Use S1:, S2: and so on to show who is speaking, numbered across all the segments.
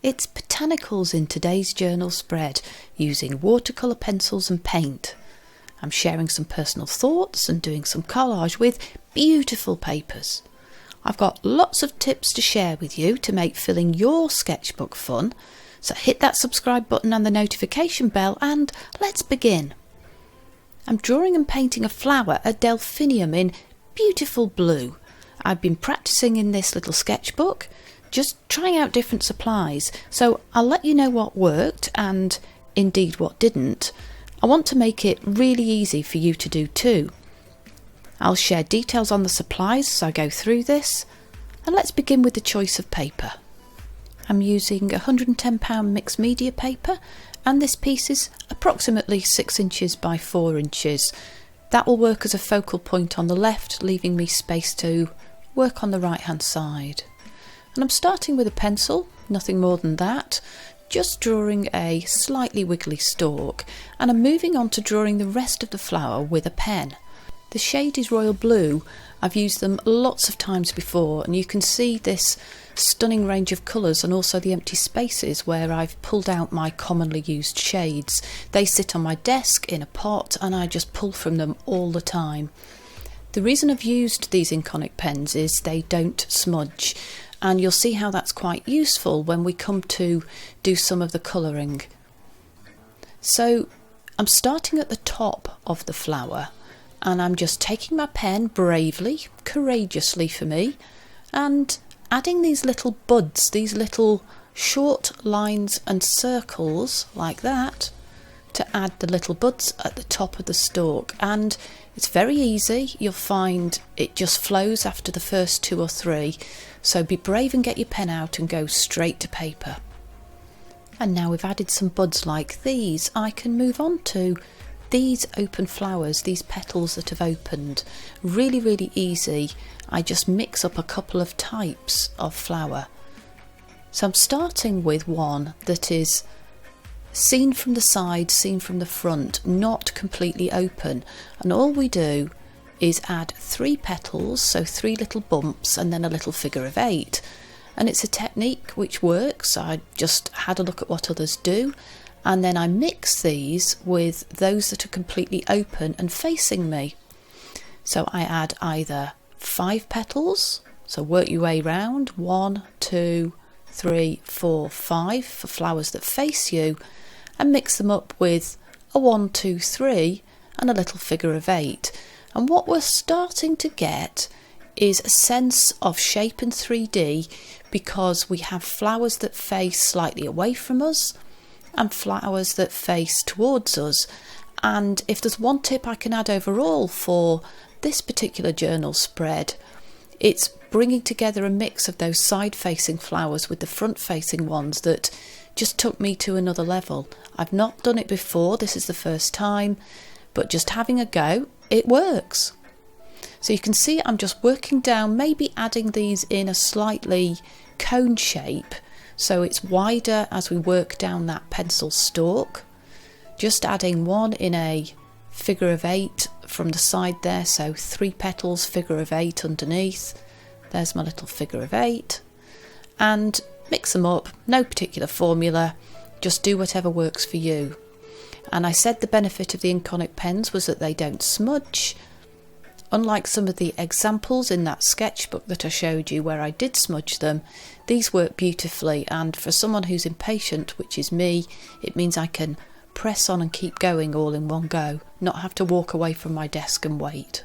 S1: It's botanicals in today's journal spread, using watercolour pencils and paint. I'm sharing some personal thoughts and doing some collage with beautiful papers. I've got lots of tips to share with you to make filling your sketchbook fun, so hit that subscribe button and the notification bell and let's begin. I'm drawing and painting a flower, a delphinium, in beautiful blue. I've been practicing in this little sketchbook, just trying out different supplies, so I'll let you know what worked and indeed what didn't. I want to make it really easy for you to do too. I'll share details on the supplies as I go through this, and let's begin with the choice of paper. I'm using £110 mixed media paper, and this piece is approximately 6 inches by 4 inches. That will work as a focal point on the left, leaving me space to work on the right hand side. And I'm starting with a pencil, nothing more than that, just drawing a slightly wiggly stalk, and I'm moving on to drawing the rest of the flower with a pen. The shade is royal blue. I've used them lots of times before, and you can see this stunning range of colours and also the empty spaces where I've pulled out my commonly used shades. They sit on my desk in a pot and I just pull from them all the time. The reason I've used these Inconic pens is they don't smudge, and you'll see how that's quite useful when we come to do some of the colouring. So I'm starting at the top of the flower, and I'm just taking my pen bravely, courageously for me, and adding these little buds, these little short lines and circles like that, to add the little buds at the top of the stalk. And it's very easy. You'll find it just flows after the first 2 or 3, so be brave and get your pen out and go straight to paper. And now we've added some buds like these, I can move on to these open flowers, these petals that have opened. Really, really easy. I just mix up a couple of types of flower. So I'm starting with one that is seen from the side, seen from the front, not completely open. And all we do is add 3 petals, so 3 little bumps, and then a little figure of 8. And it's a technique which works. I just had a look at what others do, and then I mix these with those that are completely open and facing me. So I add either 5 petals, so work your way round, 1, 2, 3, 4, 5 for flowers that face you, and mix them up with a 1, 2, 3 and a little figure of 8. And what we're starting to get is a sense of shape in 3D, because we have flowers that face slightly away from us and flowers that face towards us. And if there's one tip I can add overall for this particular journal spread, it's bringing together a mix of those side-facing flowers with the front-facing ones that just took me to another level. I've not done it before, this is the first time, but just having a go, it works. So you can see I'm just working down, maybe adding these in a slightly cone shape, so it's wider as we work down that pencil stalk. Just adding one in a figure of 8 from the side there, so 3 petals, figure of 8 underneath. There's my little figure of 8. And mix them up, no particular formula, just do whatever works for you. And I said the benefit of the Inconic pens was that they don't smudge. Unlike some of the examples in that sketchbook that I showed you where I did smudge them, these work beautifully, and for someone who's impatient, which is me, it means I can press on and keep going all in one go, not have to walk away from my desk and wait.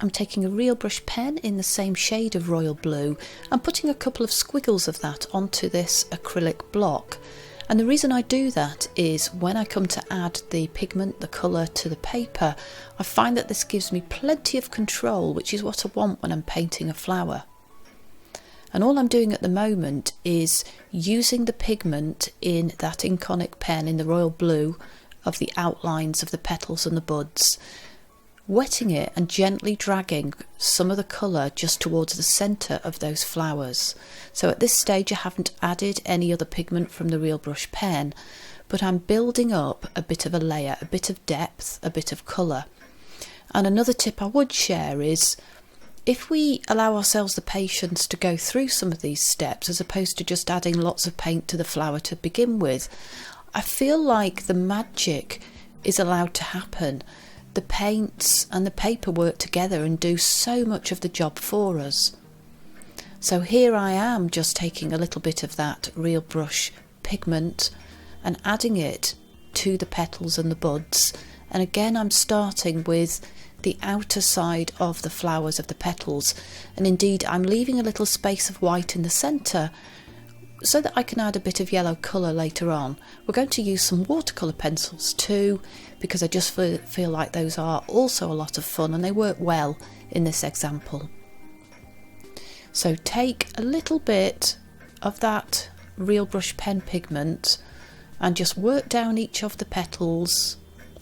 S1: I'm taking a real brush pen in the same shade of royal blue and putting a couple of squiggles of that onto this acrylic block. And the reason I do that is when I come to add the pigment, the colour to the paper, I find that this gives me plenty of control, which is what I want when I'm painting a flower. And all I'm doing at the moment is using the pigment in that Inconic pen in the royal blue of the outlines of the petals and the buds, wetting it and gently dragging some of the colour just towards the centre of those flowers. So at this stage I haven't added any other pigment from the real brush pen, but I'm building up a bit of a layer, a bit of depth, a bit of colour. And another tip I would share is if we allow ourselves the patience to go through some of these steps, as opposed to just adding lots of paint to the flower to begin with, I feel like the magic is allowed to happen. The paints and the paper work together and do so much of the job for us. So here I am just taking a little bit of that real brush pigment and adding it to the petals and the buds. And again, I'm starting with the outer side of the flowers of the petals, and indeed I'm leaving a little space of white in the centre so that I can add a bit of yellow colour later on. We're going to use some watercolour pencils too, because I just feel like those are also a lot of fun and they work well in this example. So take a little bit of that real brush pen pigment and just work down each of the petals,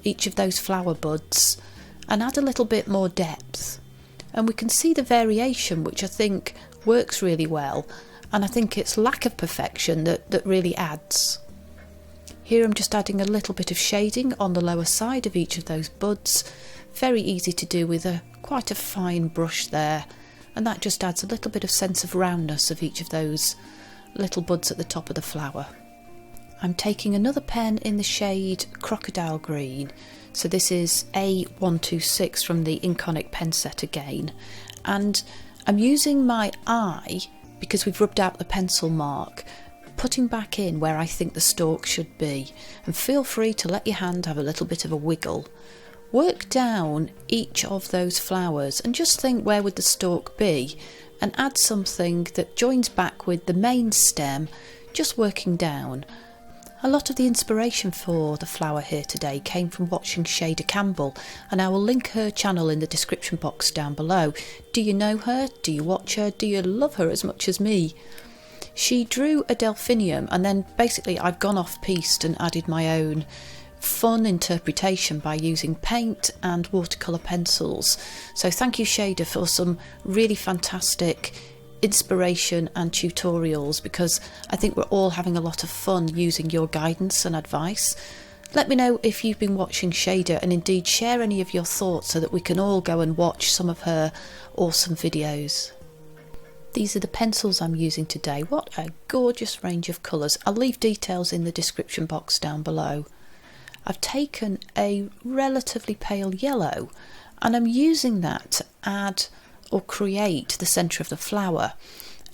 S1: each of those flower buds, and add a little bit more depth. And we can see the variation, which I think works really well, and I think it's lack of perfection that really adds. Here I'm just adding a little bit of shading on the lower side of each of those buds. Very easy to do with quite a fine brush there, and that just adds a little bit of sense of roundness of each of those little buds at the top of the flower. I'm taking another pen in the shade Crocodile Green, so this is A126 from the Inconic pen set again, and I'm using my eye, because we've rubbed out the pencil mark, putting back in where I think the stalk should be, and feel free to let your hand have a little bit of a wiggle. Work down each of those flowers and just think, where would the stalk be, and add something that joins back with the main stem, just working down. A lot of the inspiration for the flower here today came from watching Shada Campbell, and I will link her channel in the description box down below. Do you know her? Do you watch her? Do you love her as much as me? She drew a delphinium, and then basically I've gone off piste and added my own fun interpretation by using paint and watercolour pencils. So thank you, Shada, for some really fantastic inspiration and tutorials, because I think we're all having a lot of fun using your guidance and advice. Let me know if you've been watching Shada, and indeed share any of your thoughts so that we can all go and watch some of her awesome videos. These are the pencils I'm using today. What a gorgeous range of colours. I'll leave details in the description box down below. I've taken a relatively pale yellow and I'm using that to add or create the centre of the flower,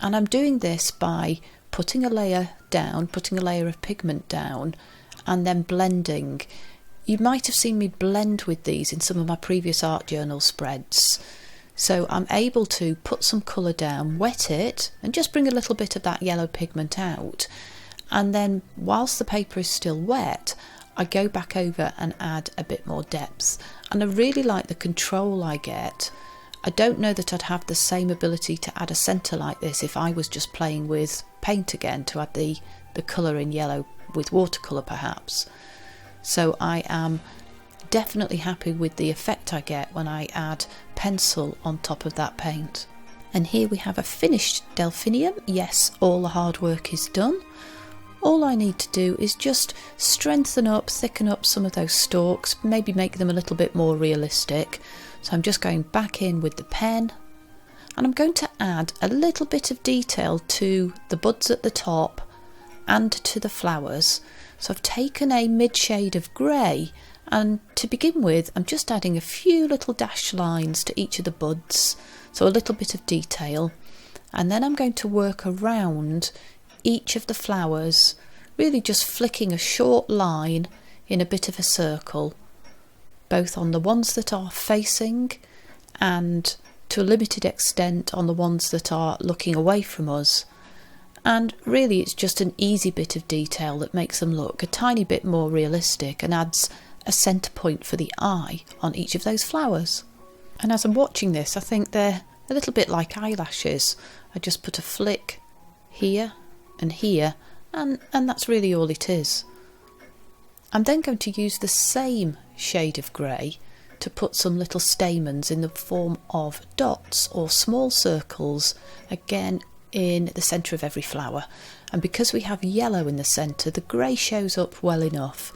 S1: and I'm doing this by putting a layer down, putting a layer of pigment down, and then blending. You might have seen me blend with these in some of my previous art journal spreads. So I'm able to put some colour down, wet it, and just bring a little bit of that yellow pigment out, and then whilst the paper is still wet, I go back over and add a bit more depth, and I really like the control I get. I don't know that I'd have the same ability to add a centre like this if I was just playing with paint again to add the colour in yellow with watercolour perhaps. So I am definitely happy with the effect I get when I add pencil on top of that paint. And here we have a finished delphinium. Yes, all the hard work is done. All I need to do is just strengthen up, thicken up some of those stalks, maybe make them a little bit more realistic. So I'm just going back in with the pen, and I'm going to add a little bit of detail to the buds at the top and to the flowers. So I've taken a mid shade of grey, and to begin with I'm just adding a few little dashed lines to each of the buds, so a little bit of detail, and then I'm going to work around each of the flowers, really just flicking a short line in a bit of a circle, both on the ones that are facing and to a limited extent on the ones that are looking away from us. And really it's just an easy bit of detail that makes them look a tiny bit more realistic and adds a centre point for the eye on each of those flowers. And as I'm watching this, I think they're a little bit like eyelashes. I just put a flick here and here, and that's really all it is. I'm then going to use the same shade of grey to put some little stamens in the form of dots or small circles, again in the centre of every flower. And because we have yellow in the centre, the grey shows up well enough.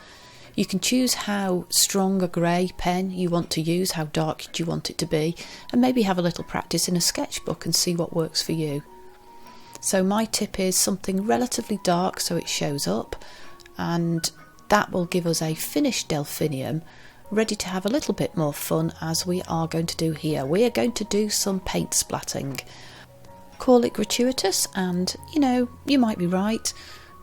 S1: You can choose how strong a grey pen you want to use, how dark do you want it to be, and maybe have a little practice in a sketchbook and see what works for you. So my tip is something relatively dark so it shows up, and that will give us a finished delphinium ready to have a little bit more fun, as we are going to do here. We are going to do some paint splatting. Call it gratuitous, and you might be right,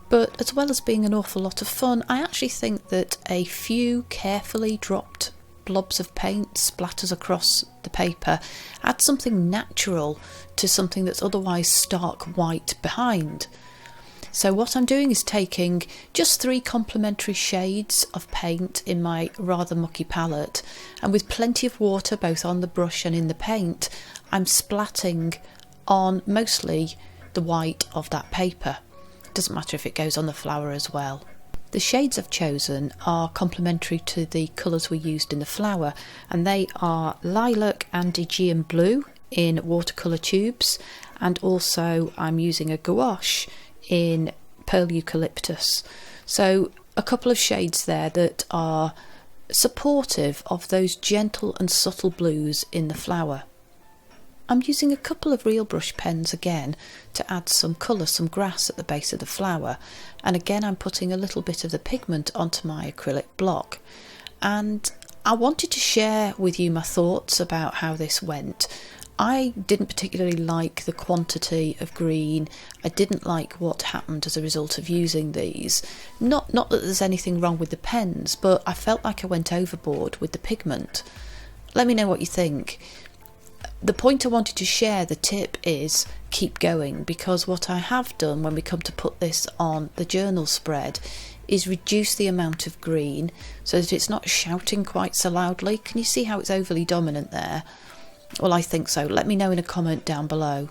S1: but as well as being an awful lot of fun, I actually think that a few carefully dropped blobs of paint splatters across the paper add something natural to something that's otherwise stark white behind. So what I'm doing is taking just 3 complementary shades of paint in my rather mucky palette, and with plenty of water both on the brush and in the paint, I'm splatting on mostly the white of that paper. Doesn't matter if it goes on the flower as well. The shades I've chosen are complementary to the colours we used in the flower, and they are lilac and Aegean blue in watercolour tubes, and also I'm using a gouache in pearl eucalyptus. So a couple of shades there that are supportive of those gentle and subtle blues in the flower. I'm using a couple of real brush pens again to add some colour, some grass at the base of the flower, and again I'm putting a little bit of the pigment onto my acrylic block. And I wanted to share with you my thoughts about how this went. I didn't particularly like the quantity of green. I didn't like what happened as a result of using these. Not that there's anything wrong with the pens, but I felt like I went overboard with the pigment. Let me know what you think. The point I wanted to share, the tip, is keep going, because what I have done when we come to put this on the journal spread is reduce the amount of green so that it's not shouting quite so loudly. Can you see how it's overly dominant there? Well, I think so. Let me know in a comment down below.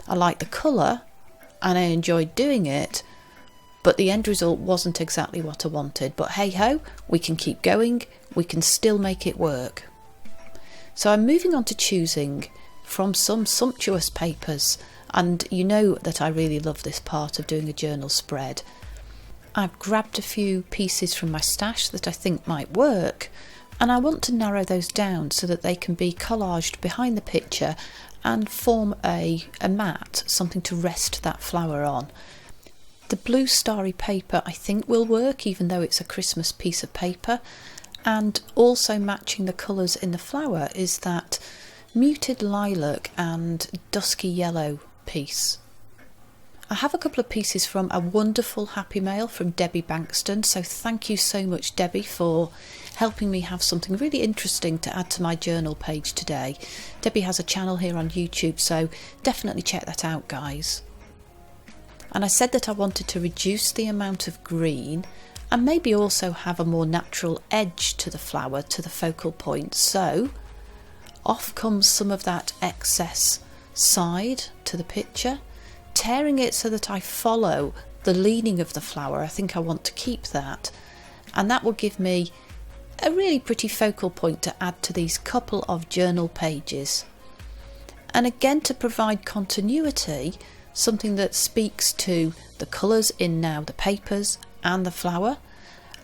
S1: I like the colour and I enjoyed doing it, but the end result wasn't exactly what I wanted. But hey ho, we can keep going, we can still make it work. So I'm moving on to choosing from some sumptuous papers, and you know that I really love this part of doing a journal spread. I've grabbed a few pieces from my stash that I think might work, and I want to narrow those down so that they can be collaged behind the picture and form a mat, something to rest that flower on. The blue starry paper I think will work, even though it's a Christmas piece of paper. And also matching the colours in the flower is that muted lilac and dusky yellow piece. I have a couple of pieces from a wonderful happy mail from Debbie Bankston, so thank you so much, Debbie, for helping me have something really interesting to add to my journal page today. Debbie has a channel here on YouTube, so definitely check that out, guys. And I said that I wanted to reduce the amount of green and maybe also have a more natural edge to the flower, to the focal point. So off comes some of that excess side to the picture, tearing it so that I follow the leaning of the flower. I think I want to keep that, and that will give me a really pretty focal point to add to these couple of journal pages. And again, to provide continuity, something that speaks to the colours in now the papers and the flower,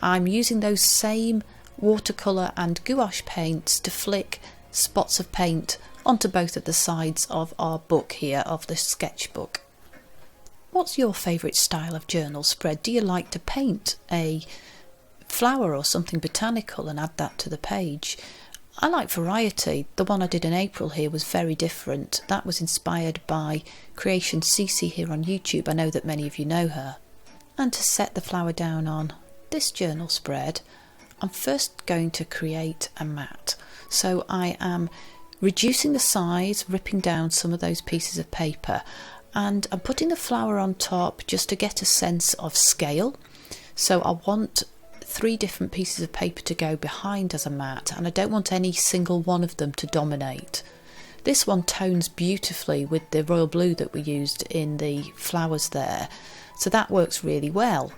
S1: I'm using those same watercolour and gouache paints to flick spots of paint onto both of the sides of our book here, of the sketchbook. What's your favourite style of journal spread? Do you like to paint a flower or something botanical and add that to the page? I like variety. The one I did in April here was very different. That was inspired by Creation Cece here on YouTube. I know that many of you know her. And to set the flower down on this journal spread, I'm first going to create a mat. So I am reducing the size, ripping down some of those pieces of paper, and I'm putting the flower on top just to get a sense of scale. So I want 3 different pieces of paper to go behind as a mat, and I don't want any single one of them to dominate. This one tones beautifully with the royal blue that we used in the flowers there, so that works really well.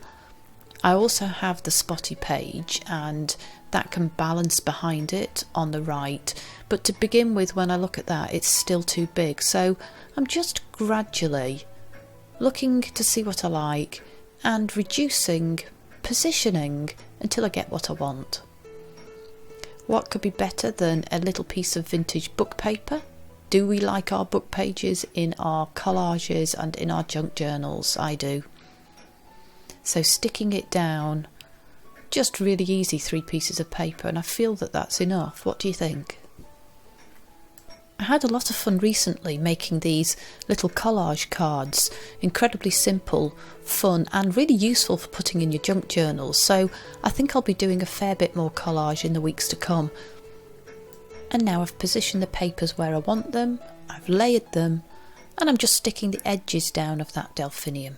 S1: I also have the spotty page, and that can balance behind it on the right, but to begin with, when I look at that, it's still too big, so I'm just gradually looking to see what I like and reducing positioning until I get what I want. What could be better than a little piece of vintage book paper? Do we like our book pages in our collages and in our junk journals? I do. So sticking it down, just really easy 3 pieces of paper, and I feel that that's enough. What do you think? I had a lot of fun recently making these little collage cards, incredibly simple, fun and really useful for putting in your junk journals, so I think I'll be doing a fair bit more collage in the weeks to come. And now I've positioned the papers where I want them, I've layered them, and I'm just sticking the edges down of that delphinium.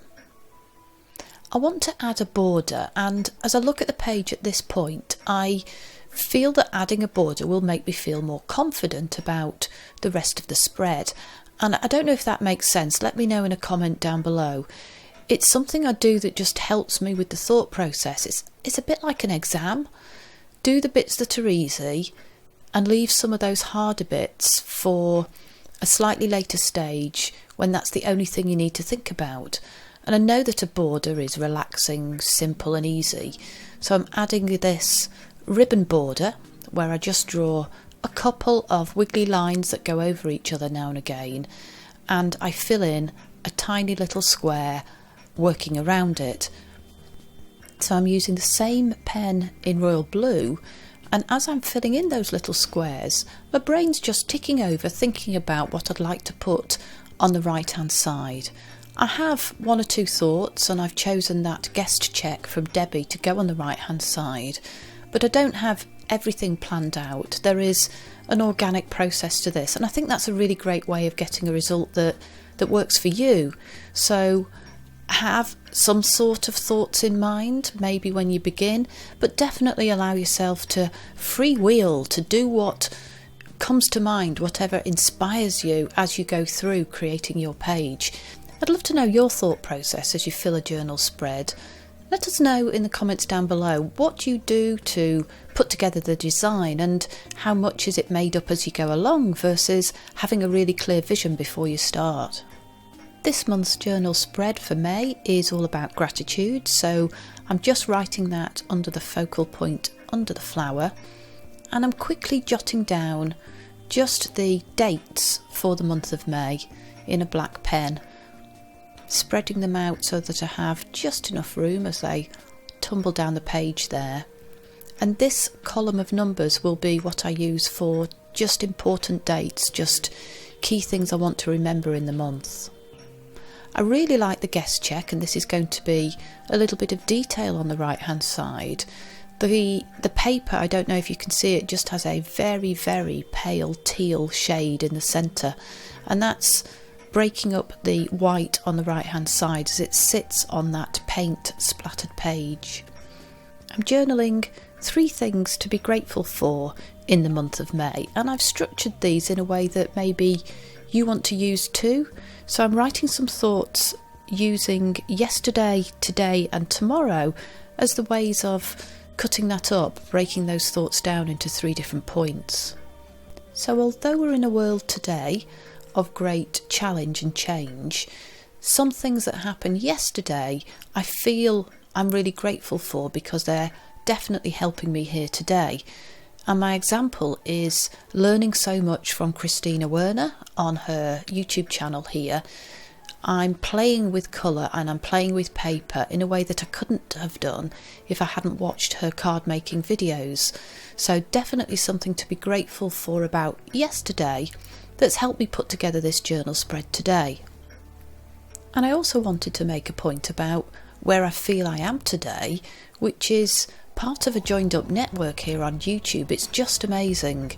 S1: I want to add a border, and as I look at the page at this point, I feel that adding a border will make me feel more confident about the rest of the spread. And I don't know if that makes sense. Let me know in a comment down below. It's something I do that just helps me with the thought process. It's a bit like an exam. Do the bits that are easy and leave some of those harder bits for a slightly later stage when that's the only thing you need to think about. And I know that a border is relaxing, simple and easy. So I'm adding this ribbon border where I just draw a couple of wiggly lines that go over each other now and again, and I fill in a tiny little square working around it. So I'm using the same pen in royal blue, and as I'm filling in those little squares, my brain's just ticking over thinking about what I'd like to put on the right hand side. I have 1 or 2 thoughts, and I've chosen that guest check from Debbie to go on the right hand side. But I don't have everything planned out. There is an organic process to this, and I think that's a really great way of getting a result that works for you. So have some sort of thoughts in mind, maybe when you begin, but definitely allow yourself to freewheel, to do what comes to mind, whatever inspires you as you go through creating your page. I'd love to know your thought process as you fill a journal spread. Let us know in the comments down below what you do to put together the design, and how much is it made up as you go along versus having a really clear vision before you start. This month's journal spread for May is all about gratitude, so I'm just writing that under the focal point under the flower, and I'm quickly jotting down just the dates for the month of May in a black pen, spreading them out so that I have just enough room as they tumble down the page there. And this column of numbers will be what I use for just important dates, just key things I want to remember in the month. I really like the guest check, and this is going to be a little bit of detail on the right hand side. The paper, I don't know if you can see it, just has a very, very pale teal shade in the centre, and that's breaking up the white on the right hand side as it sits on that paint splattered page. I'm journaling 3 things to be grateful for in the month of May, and I've structured these in a way that maybe you want to use too. So I'm writing some thoughts using yesterday, today and tomorrow as the ways of cutting that up, breaking those thoughts down into 3 different points. So although we're in a world today of great challenge and change, some things that happened yesterday I feel I'm really grateful for because they're definitely helping me here today. And my example is learning so much from Christina Werner on her YouTube channel here. I'm playing with colour and I'm playing with paper in a way that I couldn't have done if I hadn't watched her card making videos. So definitely something to be grateful for about yesterday that's helped me put together this journal spread today. And I also wanted to make a point about where I feel I am today, which is part of a joined up network here on YouTube. It's just amazing.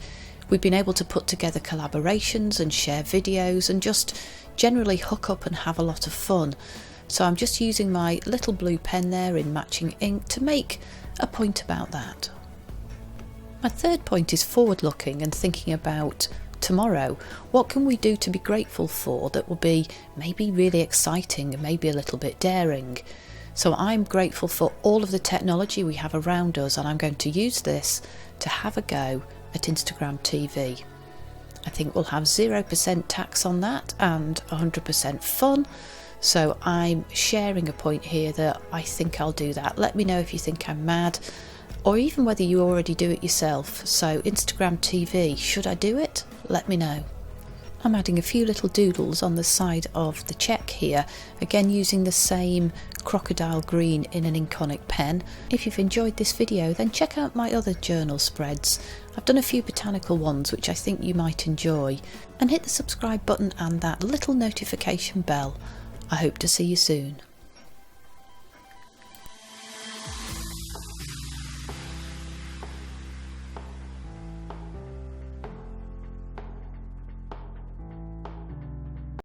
S1: We've been able to put together collaborations and share videos and just generally hook up and have a lot of fun. So I'm just using my little blue pen there in matching ink to make a point about that. My third point is forward looking and thinking about tomorrow. What can we do to be grateful for that will be maybe really exciting and maybe a little bit daring? So I'm grateful for all of the technology we have around us, and I'm going to use this to have a go at Instagram TV. I think we'll have 0% tax on that and 100% fun. So I'm sharing a point here that I think I'll do that. Let me know if you think I'm mad, or even whether you already do it yourself. So Instagram TV, should I do it? Let me know. I'm adding a few little doodles on the side of the check here, again using the same crocodile green in an Inconic pen. If you've enjoyed this video, then check out my other journal spreads. I've done a few botanical ones which I think you might enjoy. And hit the subscribe button and that little notification bell. I hope to see you soon.